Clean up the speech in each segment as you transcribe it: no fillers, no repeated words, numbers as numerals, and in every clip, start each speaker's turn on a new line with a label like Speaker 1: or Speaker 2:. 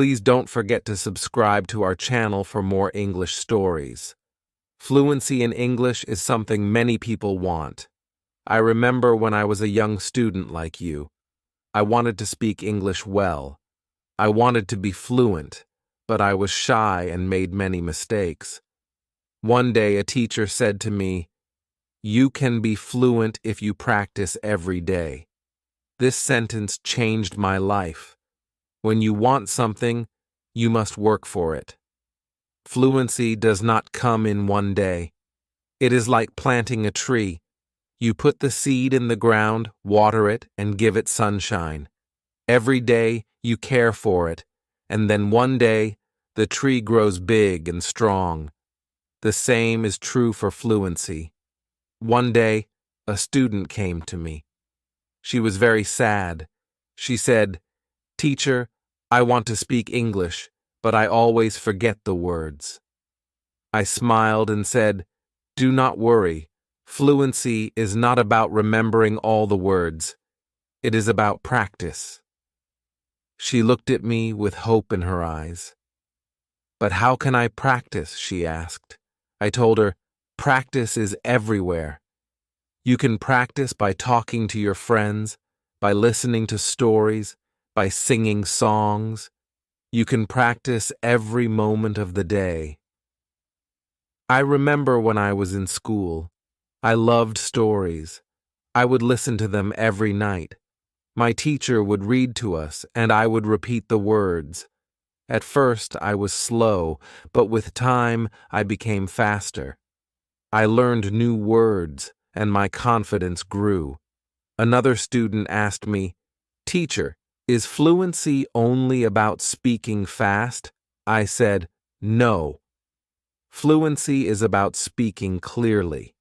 Speaker 1: Please don't forget to subscribe to our channel for more English stories. Fluency in English is something many people want. I remember when I was a young student like you. I wanted to speak English well. I wanted to be fluent, but I was shy and made many mistakes. One day a teacher said to me, "You can be fluent if you practice every day." This sentence changed my life. When you want something, you must work for it. Fluency does not come in one day. It is like planting a tree. You put the seed in the ground, water it, and give it sunshine. Every day you care for it, and then one day the tree grows big and strong. The same is true for fluency. One day, a student came to me. She was very sad. She said, "Teacher, I want to speak English, but I always forget the words." I smiled and said, "Do not worry. Fluency is not about remembering all the words. It is about practice." She looked at me with hope in her eyes. "But how can I practice?" she asked. I told her, "Practice is everywhere. You can practice by talking to your friends, by listening to stories, by singing songs. You can practice every moment of the day." I remember when I was in school. I loved stories. I would listen to them every night. My teacher would read to us, and I would repeat the words. At first, I was slow, but with time, I became faster. I learned new words, and my confidence grew. Another student asked me, "Teacher, is fluency only about speaking fast?" I said, "No. Fluency is about speaking clearly.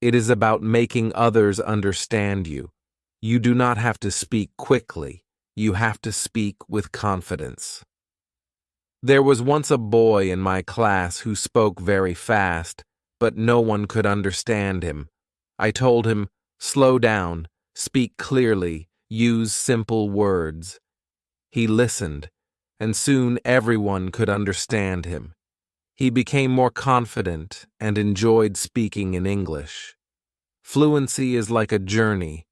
Speaker 1: It is about making others understand you. You do not have to speak quickly. You have to speak with confidence." There was once a boy in my class who spoke very fast, but no one could understand him. I told him, "Slow down, speak clearly, use simple words." He listened, and soon everyone could understand him. He became more confident and enjoyed speaking in English. Fluency is like a journey.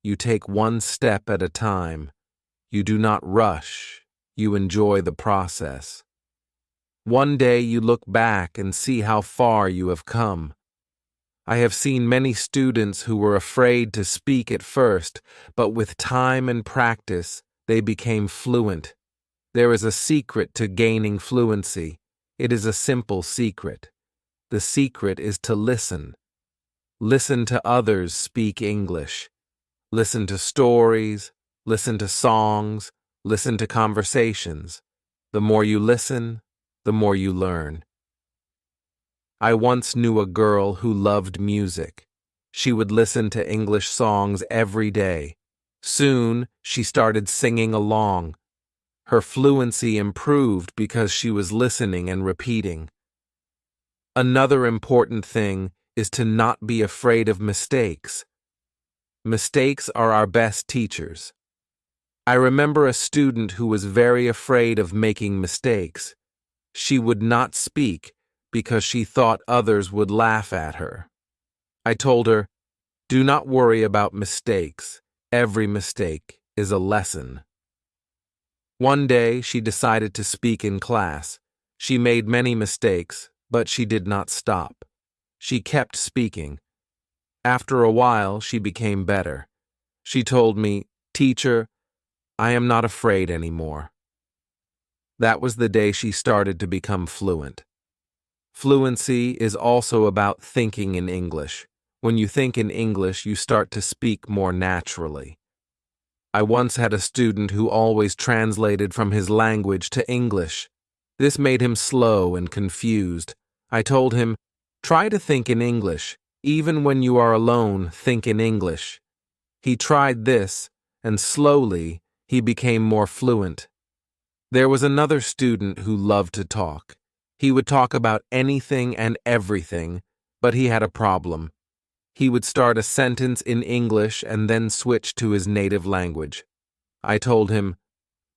Speaker 1: You take one step at a time. You do not rush. You enjoy the process. One day you look back and see how far you have come. I have seen many students who were afraid to speak at first, but with time and practice, they became fluent. There is a secret to gaining fluency. It is a simple secret. The secret is to listen. Listen to others speak English. Listen to stories, listen to songs, listen to conversations. The more you listen, the more you learn. I once knew a girl who loved music. She would listen to English songs every day. Soon, she started singing along. Her fluency improved because she was listening and repeating. Another important thing is to not be afraid of mistakes. Mistakes are our best teachers. I remember a student who was very afraid of making mistakes. She would not speak because she thought others would laugh at her. I told her, "Do not worry about mistakes. Every mistake is a lesson." One day, she decided to speak in class. She made many mistakes, but she did not stop. She kept speaking. After a while, she became better. She told me, "Teacher, I am not afraid anymore." That was the day she started to become fluent. Fluency is also about thinking in English. When you think in English, you start to speak more naturally. I once had a student who always translated from his language to English. This made him slow and confused. I told him, "Try to think in English. Even when you are alone, think in English." He tried this, and slowly, he became more fluent. There was another student who loved to talk. He would talk about anything and everything, but he had a problem. He would start a sentence in English and then switch to his native language. I told him,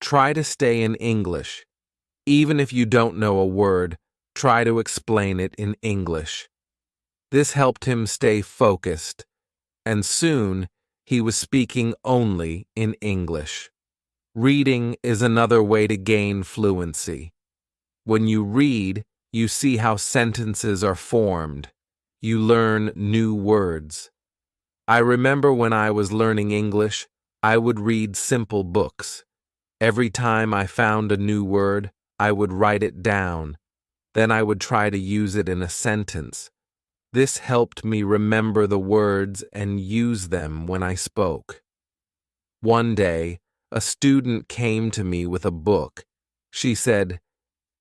Speaker 1: "Try to stay in English. Even if you don't know a word, try to explain it in English. This helped him stay focused, and soon he was speaking only in English. Reading is another way to gain fluency. When you read, you see how sentences are formed. You learn new words. I remember when I was learning English, I would read simple books. Every time I found a new word, I would write it down. Then I would try to use it in a sentence. This helped me remember the words and use them when I spoke. One day, a student came to me with a book. She said,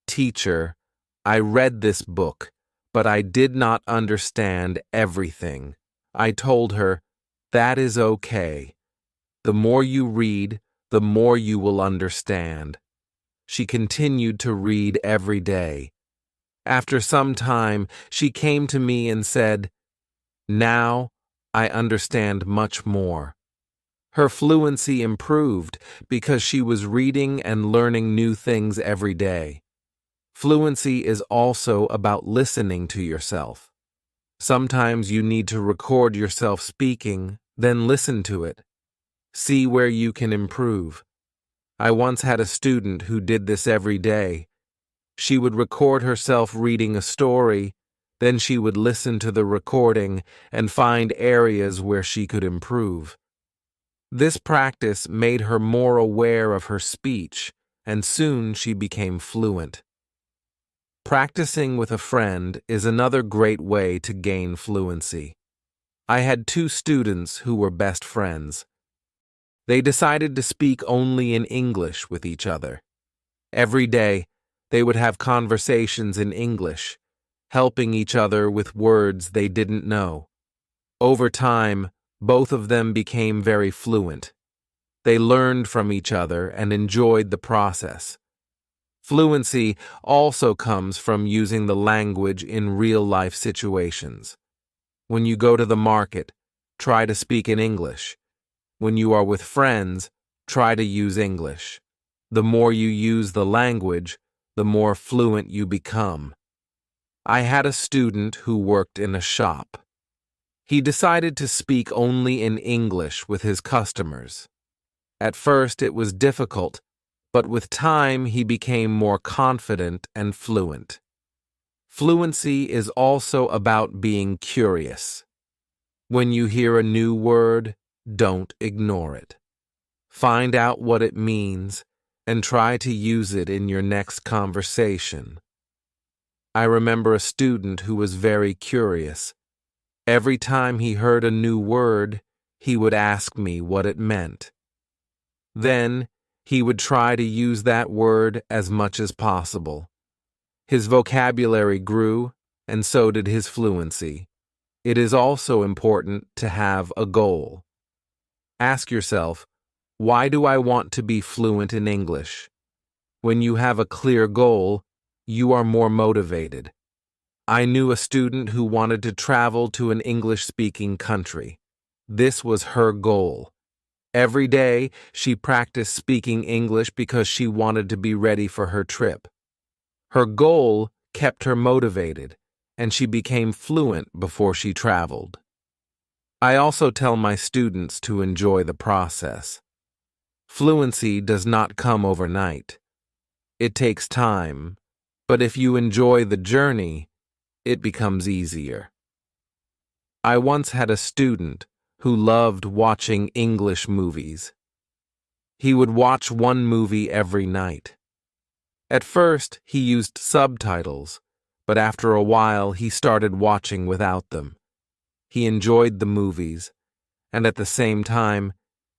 Speaker 1: "Teacher, I read this book, but I did not understand everything." I told her, "That is okay. The more you read, the more you will understand." She continued to read every day. After some time, she came to me and said, "Now I understand much more." Her fluency improved because she was reading and learning new things every day. Fluency is also about listening to yourself. Sometimes you need to record yourself speaking, then listen to it. See where you can improve. I once had a student who did this every day. She would record herself reading a story, then she would listen to the recording and find areas where she could improve. This practice made her more aware of her speech, and soon she became fluent. Practicing with a friend is another great way to gain fluency. I had two students who were best friends. They decided to speak only in English with each other. Every day, they would have conversations in English, helping each other with words they didn't know. Over time, both of them became very fluent. They learned from each other and enjoyed the process. Fluency also comes from using the language in real-life situations. When you go to the market, try to speak in English. When you are with friends, try to use English. The more you use the language, the more fluent you become. I had a student who worked in a shop. He decided to speak only in English with his customers. At first it was difficult, but with time he became more confident and fluent. Fluency is also about being curious. When you hear a new word, don't ignore it. Find out what it means and try to use it in your next conversation. I remember a student who was very curious. Every time he heard a new word, he would ask me what it meant. Then, he would try to use that word as much as possible. His vocabulary grew, and so did his fluency. It is also important to have a goal. Ask yourself, why do I want to be fluent in English? When you have a clear goal, you are more motivated. I knew a student who wanted to travel to an English-speaking country. This was her goal. Every day, she practiced speaking English because she wanted to be ready for her trip. Her goal kept her motivated, and she became fluent before she traveled. I also tell my students to enjoy the process. Fluency does not come overnight. It takes time, but if you enjoy the journey, it becomes easier. I once had a student who loved watching English movies. He would watch one movie every night. At first, he used subtitles, but after a while he started watching without them. He enjoyed the movies, and at the same time,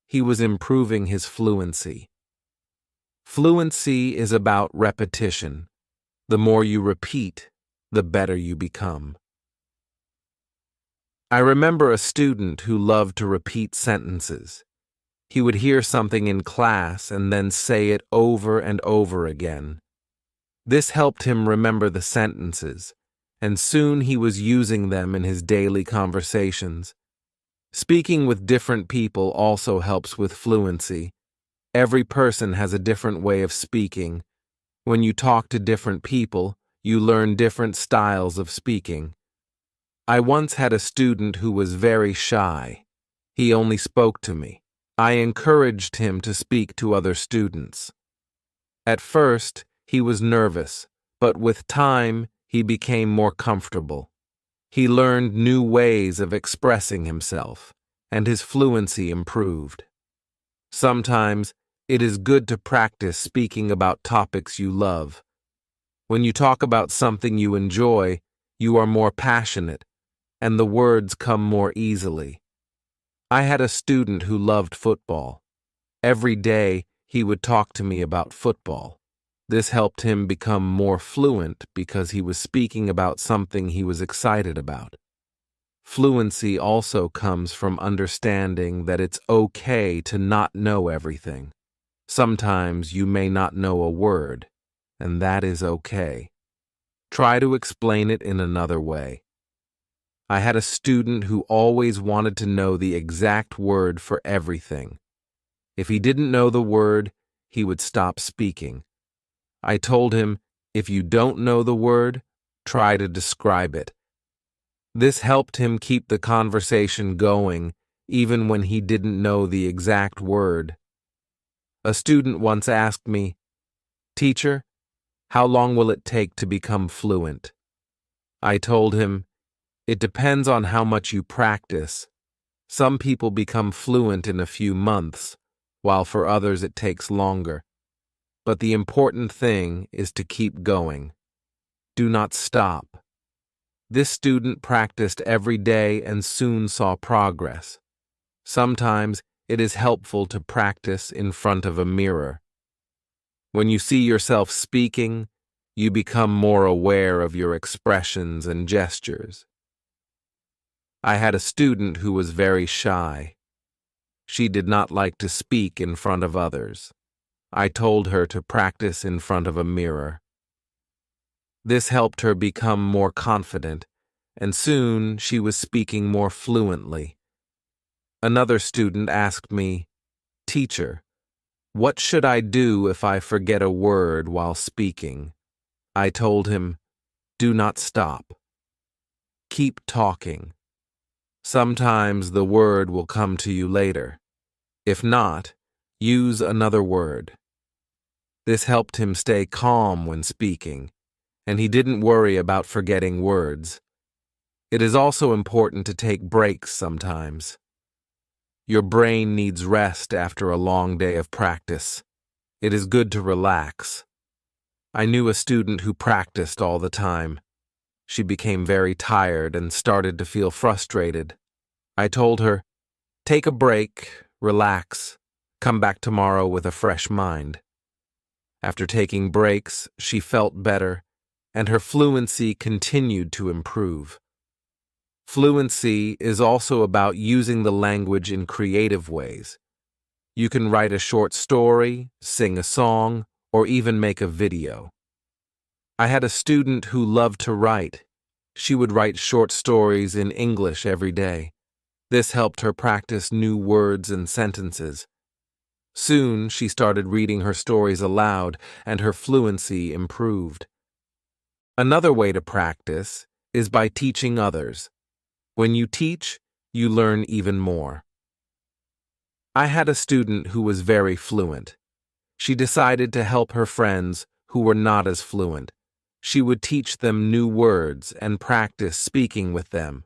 Speaker 1: he was improving his fluency. Fluency is about repetition. The more you repeat, the better you become. I remember a student who loved to repeat sentences. He would hear something in class and then say it over and over again. This helped him remember the sentences, and soon he was using them in his daily conversations. Speaking with different people also helps with fluency. Every person has a different way of speaking. When you talk to different people, you learn different styles of speaking. I once had a student who was very shy. He only spoke to me. I encouraged him to speak to other students. At first, he was nervous, but with time, he became more comfortable. He learned new ways of expressing himself, and his fluency improved. Sometimes, it is good to practice speaking about topics you love. When you talk about something you enjoy, you are more passionate, and the words come more easily. I had a student who loved football. Every day, he would talk to me about football. This helped him become more fluent because he was speaking about something he was excited about. Fluency also comes from understanding that it's okay to not know everything. Sometimes you may not know a word, and that is okay. Try to explain it in another way. I had a student who always wanted to know the exact word for everything. If he didn't know the word, he would stop speaking. I told him, if you don't know the word, try to describe it. This helped him keep the conversation going, even when he didn't know the exact word. A student once asked me, "Teacher, how long will it take to become fluent?" I told him, "It depends on how much you practice. Some people become fluent in a few months, while for others it takes longer. But the important thing is to keep going. Do not stop." This student practiced every day and soon saw progress. Sometimes it is helpful to practice in front of a mirror. When you see yourself speaking, you become more aware of your expressions and gestures. I had a student who was very shy. She did not like to speak in front of others. I told her to practice in front of a mirror. This helped her become more confident, and soon she was speaking more fluently. Another student asked me, "Teacher, what should I do if I forget a word while speaking?" I told him, "Do not stop. Keep talking. Sometimes the word will come to you later. If not, use another word." This helped him stay calm when speaking, and he didn't worry about forgetting words. It is also important to take breaks sometimes. Your brain needs rest after a long day of practice. It is good to relax. I knew a student who practiced all the time. She became very tired and started to feel frustrated. I told her, "Take a break, relax, come back tomorrow with a fresh mind." After taking breaks, she felt better, and her fluency continued to improve. Fluency is also about using the language in creative ways. You can write a short story, sing a song, or even make a video. I had a student who loved to write. She would write short stories in English every day. This helped her practice new words and sentences. Soon, she started reading her stories aloud, and her fluency improved. Another way to practice is by teaching others. When you teach, you learn even more. I had a student who was very fluent. She decided to help her friends who were not as fluent. She would teach them new words and practice speaking with them.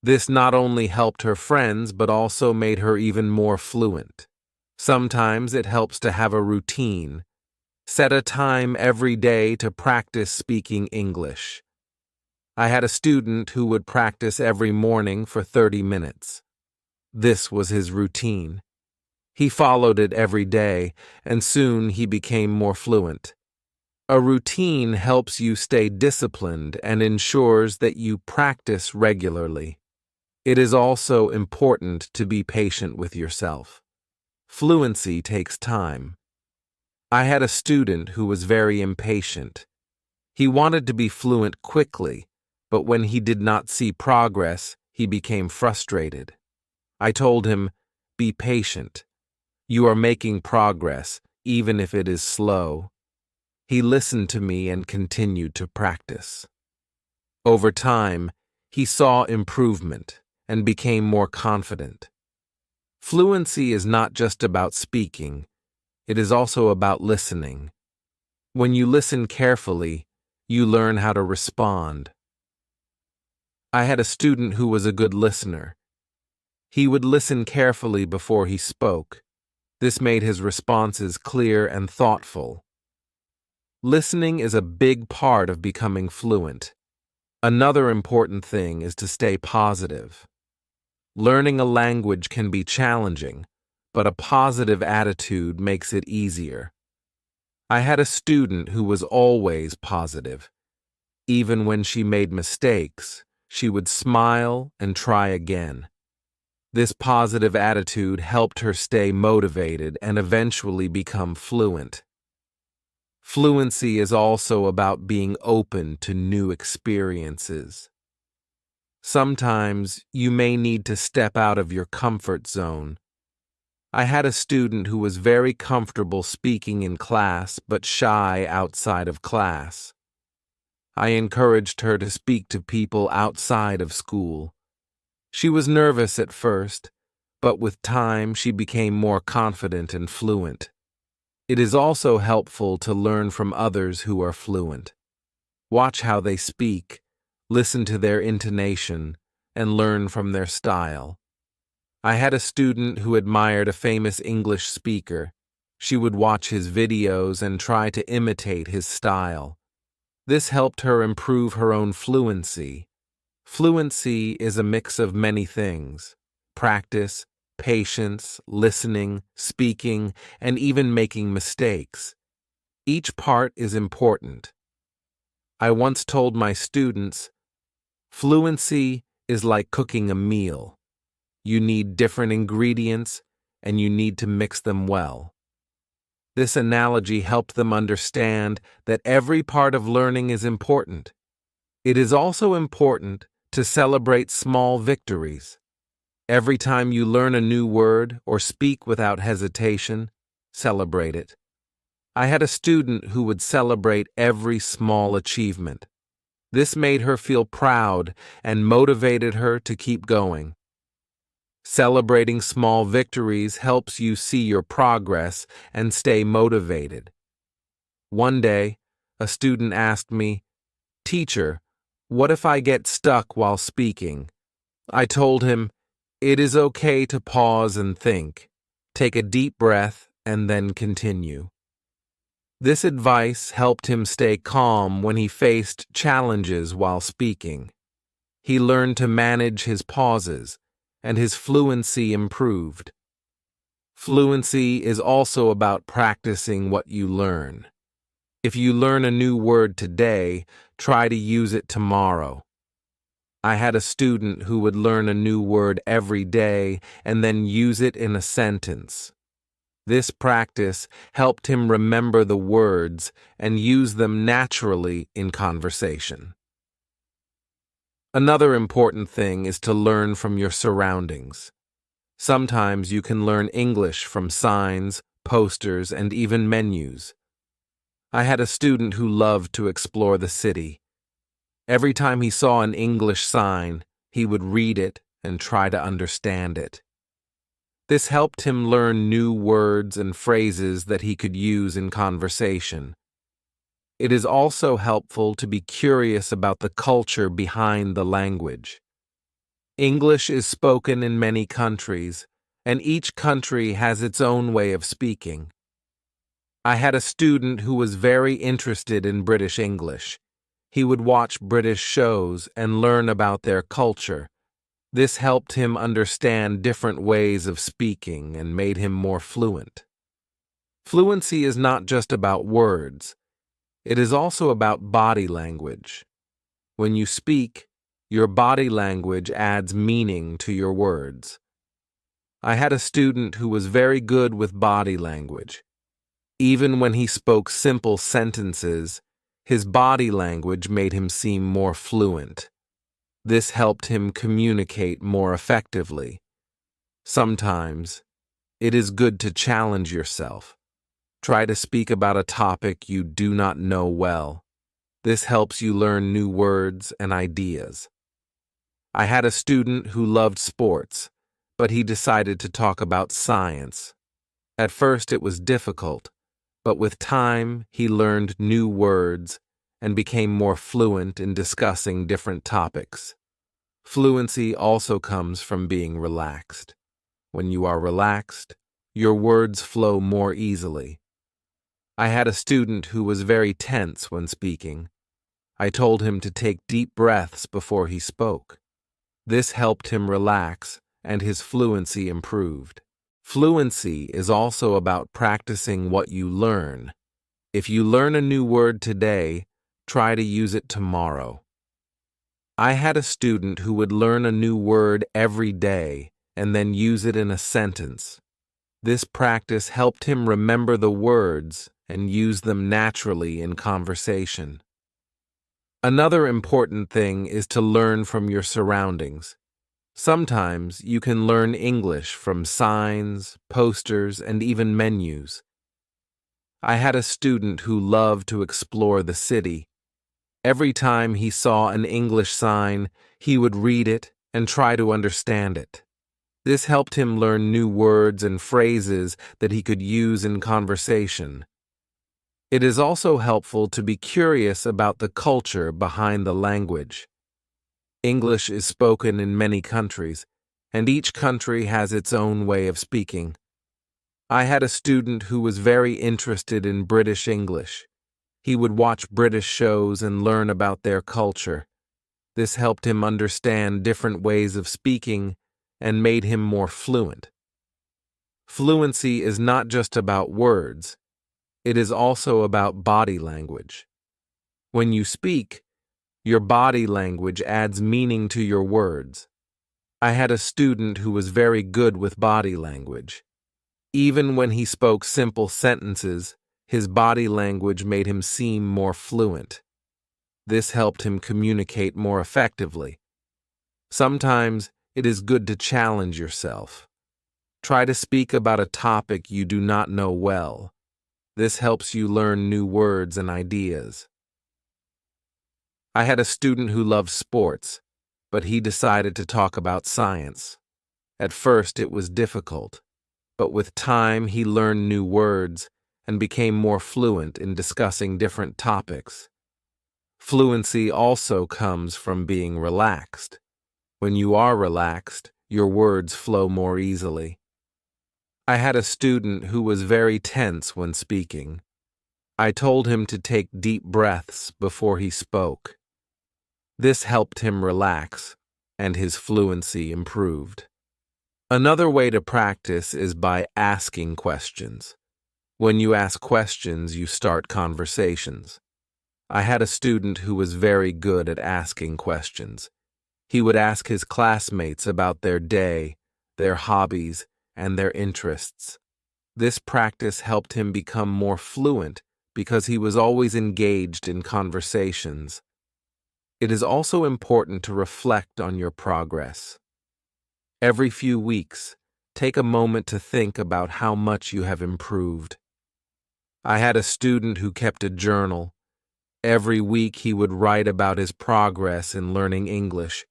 Speaker 1: This not only helped her friends, but also made her even more fluent. Sometimes it helps to have a routine. Set a time every day to practice speaking English. I had a student who would practice every morning for 30 minutes. This was his routine. He followed it every day, and soon he became more fluent. A routine helps you stay disciplined and ensures that you practice regularly. It is also important to be patient with yourself. Fluency takes time. I had a student who was very impatient. He wanted to be fluent quickly, but when he did not see progress, he became frustrated. I told him, "Be patient. You are making progress, even if it is slow." He listened to me and continued to practice. Over time, he saw improvement and became more confident. Fluency is not just about speaking, it is also about listening. When you listen carefully, you learn how to respond. I had a student who was a good listener. He would listen carefully before he spoke. This made his responses clear and thoughtful. Listening is a big part of becoming fluent. Another important thing is to stay positive. Learning a language can be challenging, but a positive attitude makes it easier. I had a student who was always positive. Even when she made mistakes, she would smile and try again. This positive attitude helped her stay motivated and eventually become fluent. Fluency is also about being open to new experiences. Sometimes you may need to step out of your comfort zone. I had a student who was very comfortable speaking in class but shy outside of class. I encouraged her to speak to people outside of school. She was nervous at first, but with time she became more confident and fluent. It is also helpful to learn from others who are fluent. Watch how they speak, listen to their intonation, and learn from their style. I had a student who admired a famous English speaker. She would watch his videos and try to imitate his style. This helped her improve her own fluency. Fluency is a mix of many things: practice, patience, listening, speaking, and even making mistakes. Each part is important. I once told my students, fluency is like cooking a meal. You need different ingredients, and you need to mix them well. This analogy helped them understand that every part of learning is important. It is also important to celebrate small victories. Every time you learn a new word or speak without hesitation, celebrate it. I had a student who would celebrate every small achievement. This made her feel proud and motivated her to keep going. Celebrating small victories helps you see your progress and stay motivated. One day, a student asked me, "Teacher, what if I get stuck while speaking?" I told him, "It is okay to pause and think. Take a deep breath and then continue." This advice helped him stay calm when he faced challenges while speaking. He learned to manage his pauses, and his fluency improved. Fluency is also about practicing what you learn. If you learn a new word today, try to use it tomorrow. I had a student who would learn a new word every day and then use it in a sentence. This practice helped him remember the words and use them naturally in conversation. Another important thing is to learn from your surroundings. Sometimes you can learn English from signs, posters, and even menus. I had a student who loved to explore the city. Every time he saw an English sign, he would read it and try to understand it. This helped him learn new words and phrases that he could use in conversation. It is also helpful to be curious about the culture behind the language. English is spoken in many countries, and each country has its own way of speaking. I had a student who was very interested in British English. He would watch British shows and learn about their culture. This helped him understand different ways of speaking and made him more fluent. Fluency is not just about words. It is also about body language. When you speak, your body language adds meaning to your words. I had a student who was very good with body language. Even when he spoke simple sentences, his body language made him seem more fluent. This helped him communicate more effectively. Sometimes, it is good to challenge yourself. Try to speak about a topic you do not know well. This helps you learn new words and ideas. I had a student who loved sports, but he decided to talk about science. At first it was difficult, but with time he learned new words and became more fluent in discussing different topics. Fluency also comes from being relaxed. When you are relaxed, your words flow more easily. I had a student who was very tense when speaking. I told him to take deep breaths before he spoke. This helped him relax, and his fluency improved. Fluency is also about practicing what you learn. If you learn a new word today, try to use it tomorrow. I had a student who would learn a new word every day and then use it in a sentence. This practice helped him remember the words and use them naturally in conversation. Another important thing is to learn from your surroundings. Sometimes you can learn English from signs, posters, and even menus. I had a student who loved to explore the city. Every time he saw an English sign, he would read it and try to understand it. This helped him learn new words and phrases that he could use in conversation. It is also helpful to be curious about the culture behind the language. English is spoken in many countries, and each country has its own way of speaking. I had a student who was very interested in British English. He would watch British shows and learn about their culture. This helped him understand different ways of speaking and made him more fluent. Fluency is not just about words. It is also about body language. When you speak, your body language adds meaning to your words. I had a student who was very good with body language. Even when he spoke simple sentences, his body language made him seem more fluent. This helped him communicate more effectively. Sometimes it is good to challenge yourself. Try to speak about a topic you do not know well. This helps you learn new words and ideas. I had a student who loved sports, but he decided to talk about science. At first it was difficult, but with time he learned new words and became more fluent in discussing different topics. Fluency also comes from being relaxed. When you are relaxed, your words flow more easily. I had a student who was very tense when speaking. I told him to take deep breaths before he spoke. This helped him relax, and his fluency improved. Another way to practice is by asking questions. When you ask questions, you start conversations. I had a student who was very good at asking questions. He would ask his classmates about their day, their hobbies, and their interests. This practice helped him become more fluent because he was always engaged in conversations. It is also important to reflect on your progress. Every few weeks, take a moment to think about how much you have improved. I had a student who kept a journal. Every week he would write about his progress in learning English.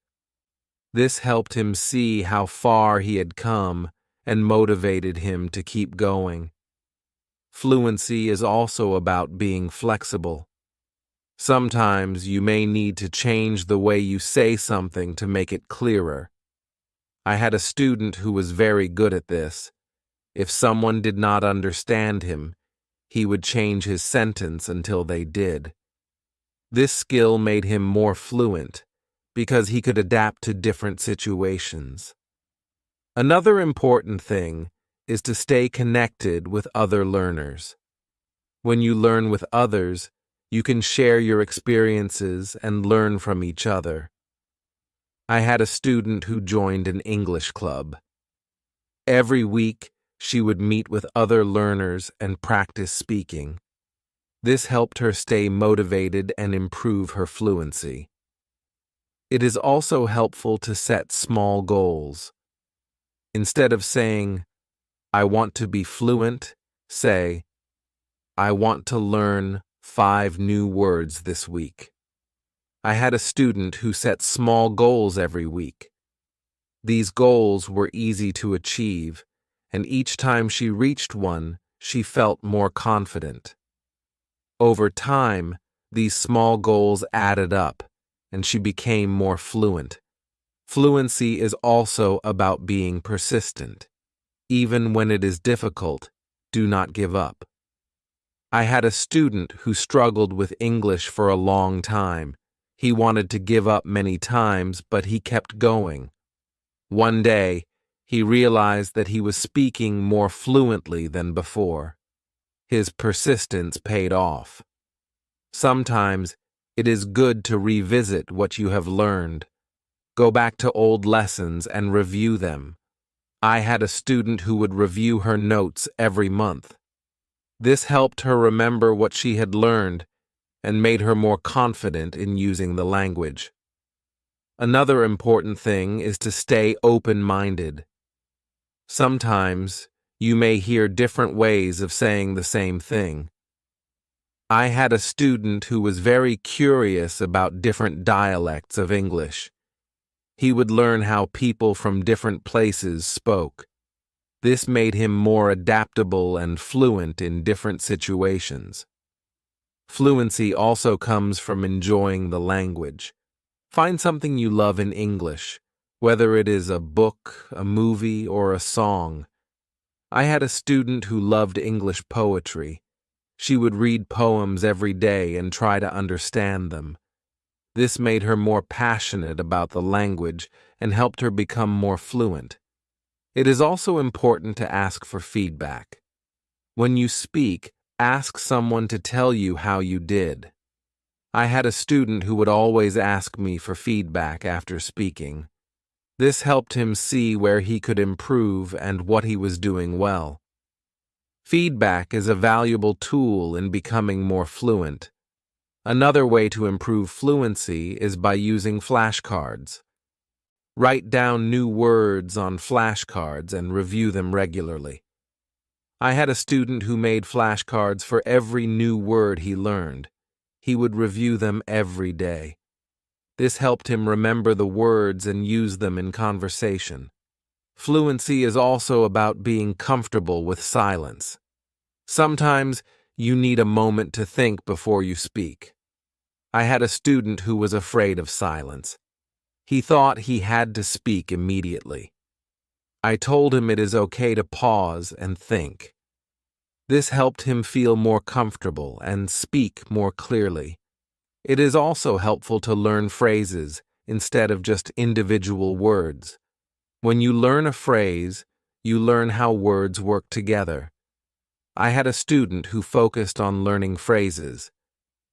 Speaker 1: This helped him see how far he had come and motivated him to keep going. Fluency is also about being flexible. Sometimes you may need to change the way you say something to make it clearer. I had a student who was very good at this. If someone did not understand him, he would change his sentence until they did. This skill made him more fluent because he could adapt to different situations. Another important thing is to stay connected with other learners. When you learn with others, you can share your experiences and learn from each other. I had a student who joined an English club. Every week, she would meet with other learners and practice speaking. This helped her stay motivated and improve her fluency. It is also helpful to set small goals. Instead of saying, "I want to be fluent," say, I want to learn 5 new words this week. I had a student who set small goals every week. These goals were easy to achieve, and each time she reached one, she felt more confident. Over time, these small goals added up, and she became more fluent. Fluency is also about being persistent. Even when it is difficult, do not give up. I had a student who struggled with English for a long time. He wanted to give up many times, but he kept going. One day, he realized that he was speaking more fluently than before. His persistence paid off. Sometimes, it is good to revisit what you have learned. Go back to old lessons and review them. I had a student who would review her notes every month. This helped her remember what she had learned and made her more confident in using the language. Another important thing is to stay open-minded. Sometimes, you may hear different ways of saying the same thing. I had a student who was very curious about different dialects of English. He would learn how people from different places spoke. This made him more adaptable and fluent in different situations. Fluency also comes from enjoying the language. Find something you love in English, whether it is a book, a movie, or a song. I had a student who loved English poetry. She would read poems every day and try to understand them. This made her more passionate about the language and helped her become more fluent. It is also important to ask for feedback. When you speak, ask someone to tell you how you did. I had a student who would always ask me for feedback after speaking. This helped him see where he could improve and what he was doing well. Feedback is a valuable tool in becoming more fluent. Another way to improve fluency is by using flashcards. Write down new words on flashcards and review them regularly. I had a student who made flashcards for every new word he learned. He would review them every day. This helped him remember the words and use them in conversation. Fluency is also about being comfortable with silence. Sometimes you need a moment to think before you speak. I had a student who was afraid of silence. He thought he had to speak immediately. I told him it is okay to pause and think. This helped him feel more comfortable and speak more clearly. It is also helpful to learn phrases instead of just individual words. When you learn a phrase, you learn how words work together. I had a student who focused on learning phrases.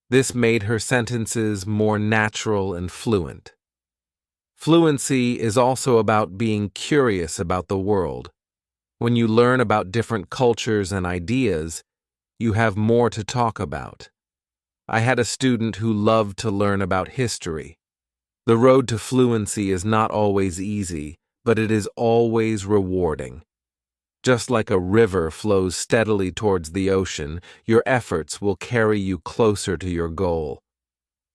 Speaker 1: This made her sentences more natural and fluent. Fluency is also about being curious about the world. When you learn about different cultures and ideas, you have more to talk about. I had a student who loved to learn about history. The road to fluency is not always easy, but it is always rewarding. Just like a river flows steadily towards the ocean, your efforts will carry you closer to your goal.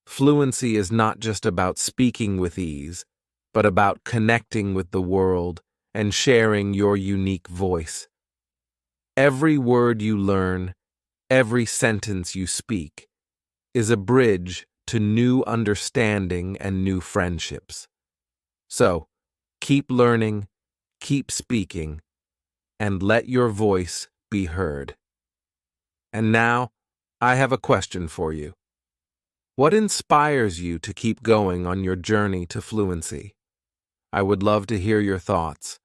Speaker 1: Fluency is not just about speaking with ease, but about connecting with the world and sharing your unique voice. Every word you learn, every sentence you speak, is a bridge to new understanding and new friendships. So, keep learning, keep speaking, and let your voice be heard. And now, I have a question for you. What inspires you to keep going on your journey to fluency? I would love to hear your thoughts.